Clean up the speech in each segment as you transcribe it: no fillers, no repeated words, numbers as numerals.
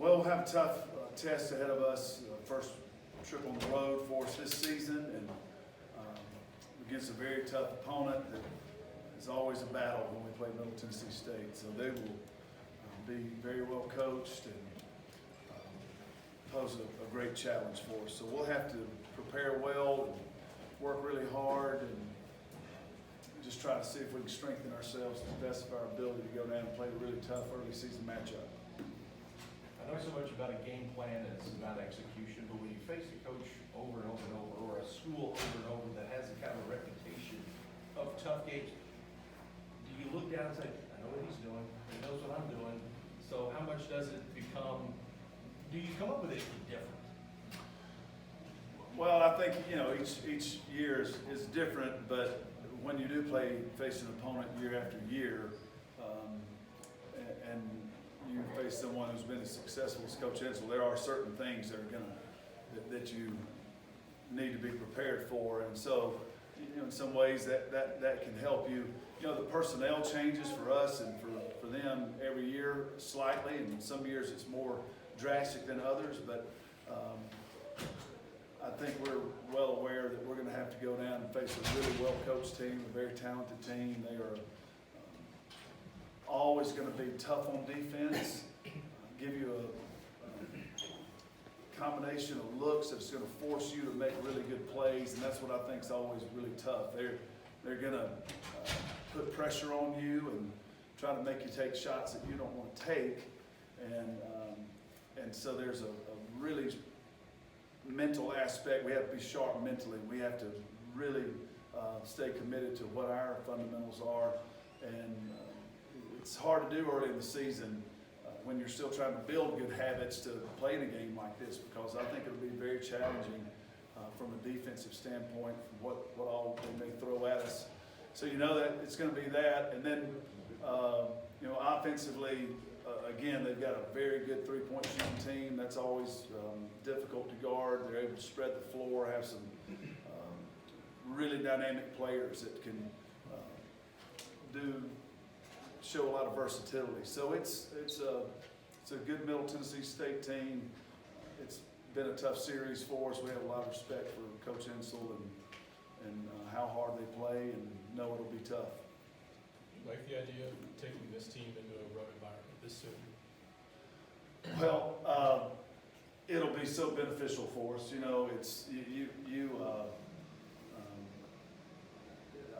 Well, we'll have a tough test ahead of us. First trip on the road for us this season, and against a very tough opponent that is always a battle when we play Middle Tennessee State. So they will be very well coached and pose a great challenge for us. So we'll have to prepare well and work really hard and just try to see if we can strengthen ourselves to the best of our ability to go down and play a really tough early season matchup. I know so much about a game plan and it's about execution, but when you face a coach over and over and over, or a school over and over that has a kind of a reputation of tough games, do you look down and say, I know what he's doing, he knows what I'm doing, so how much does it become, do you come up with anything different? Well, I think, each year is different, but when you do face an opponent year after year, and you face someone who's been as successful as Coach Insell, there are certain things that you need to be prepared for, and so, in some ways that can help you. The personnel changes for us and for them every year slightly, and some years it's more drastic than others, but I think we're well aware that we're going to have to go down and face a really well-coached team, a very talented team. They are always going to be tough on defense, give you a combination of looks that's going to force you to make really good plays, and that's what I think is always really tough. They're going to put pressure on you and try to make you take shots that you don't want to take, and so there's a really mental aspect. We have to be sharp mentally. We have to really stay committed to what our fundamentals are, and it's hard to do early in the season when you're still trying to build good habits to play in a game like this, because I think it'll be very challenging from a defensive standpoint, from what all they may throw at us. So that it's going to be that, and then offensively, again, they've got a very good three-point shooting team. That's always difficult to guard. They're able to spread the floor, have some really dynamic players that can show a lot of versatility. So it's a good Middle Tennessee State team. It's been a tough series for us. We have a lot of respect for Coach Insell and how hard they play, and know it'll be tough. You like the idea of taking this team into a road environment this soon? Well, it'll be so beneficial for us. It's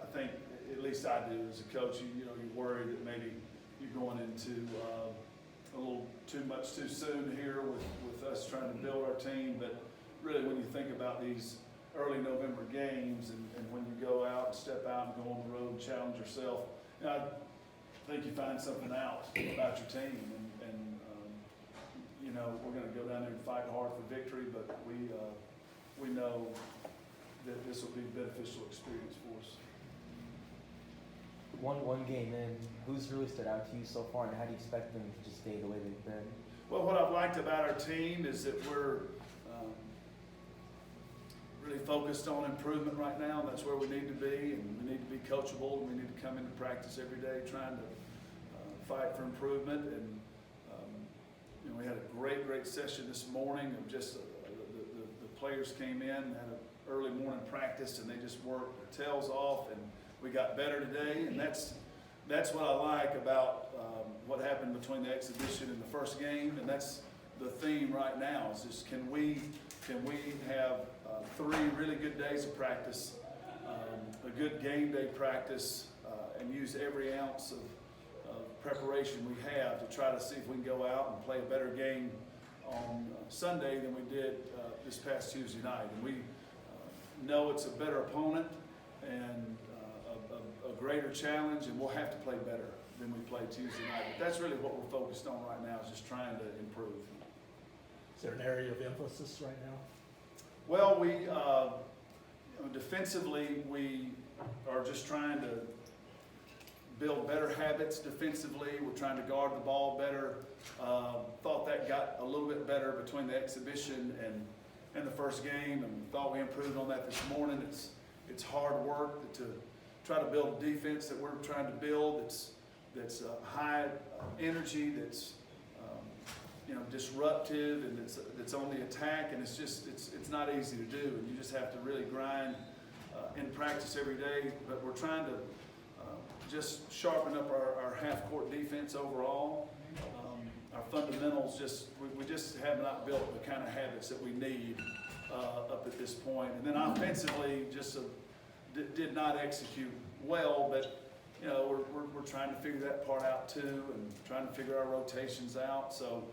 I think, at least I do as a coach, you're worried that maybe you're going into a little too much too soon here with us trying to build our team. But really, when you think about these early November games and when you go out and step out and go on the road and challenge yourself, I think you find something out about your team, and we're going to go down there and fight hard for victory, but we know that this will be a beneficial experience for us. One game in, who's really stood out to you so far, and how do you expect them to just stay the way they've been? Well, what I've liked about our team is that we're really focused on improvement right now. That's where we need to be, and we need to be coachable, and we need to come into practice every day trying to fight for improvement. And we had a great session this morning of just the players came in, had an early morning practice, and they just worked their tails off, and we got better today. And that's what I like about what happened between the exhibition and the first game, and that's the theme right now is just can we have 3 really good days of practice, a good game day practice, and use every ounce of preparation we have to try to see if we can go out and play a better game on Sunday than we did this past Tuesday night. And we know it's a better opponent and a greater challenge, and we'll have to play better than we played Tuesday night. But that's really what we're focused on right now, is just trying to improve. Is there an area of emphasis right now? Well, we defensively, we are just trying to build better habits defensively. We're trying to guard the ball better. Thought that got a little bit better between the exhibition and the first game, and thought we improved on that this morning. It's hard work to try to build a defense that we're trying to build. That's high energy. That's disruptive and it's on the attack, and it's not easy to do, and you just have to really grind in practice every day. But we're trying to just sharpen up our half-court defense overall. Our fundamentals we just have not built the kind of habits that we need up at this point. And then offensively, just did not execute well, but we're trying to figure that part out too, and trying to figure our rotations out. So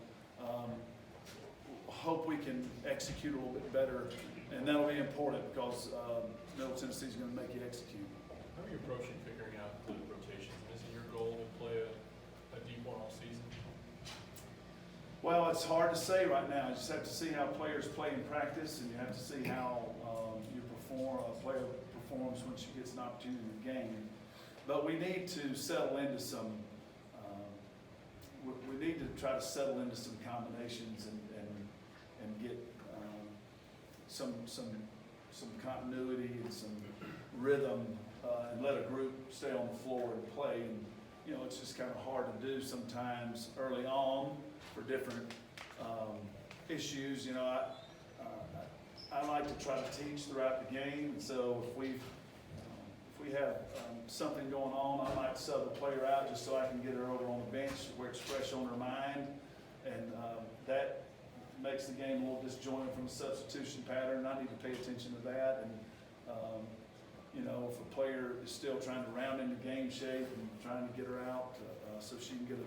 hope we can execute a little bit better, and that'll be important because Middle Tennessee is going to make you execute. How are you approaching figuring out the rotations? Is it your goal to play a deep one all season? Well, it's hard to say right now. You just have to see how players play in practice, and you have to see how a player performs when she gets an opportunity in the game. But we need to settle into some. We need to try to settle into some combinations and get some continuity and some rhythm, and let a group stay on the floor and play. And it's just kind of hard to do sometimes early on for different issues. I like to try to teach throughout the game, and so if we have something going on, I might sub a player out just so I can get her over on the bench where it's fresh on her mind, and that makes the game a little disjointed from the substitution pattern. I need to pay attention to that, and if a player is still trying to round into game shape and trying to get her out so she can get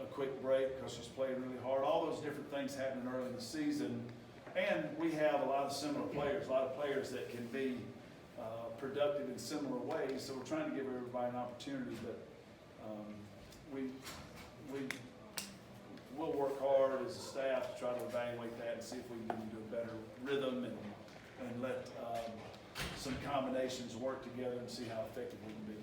a quick break because she's playing really hard. All those different things happening early in the season. And we have a lot of similar players, a lot of players that can be productive in similar ways. So we're trying to give everybody an opportunity, but we'll work hard as a staff to try to evaluate that and see if we can get into a better rhythm and let some combinations work together and see how effective we can be.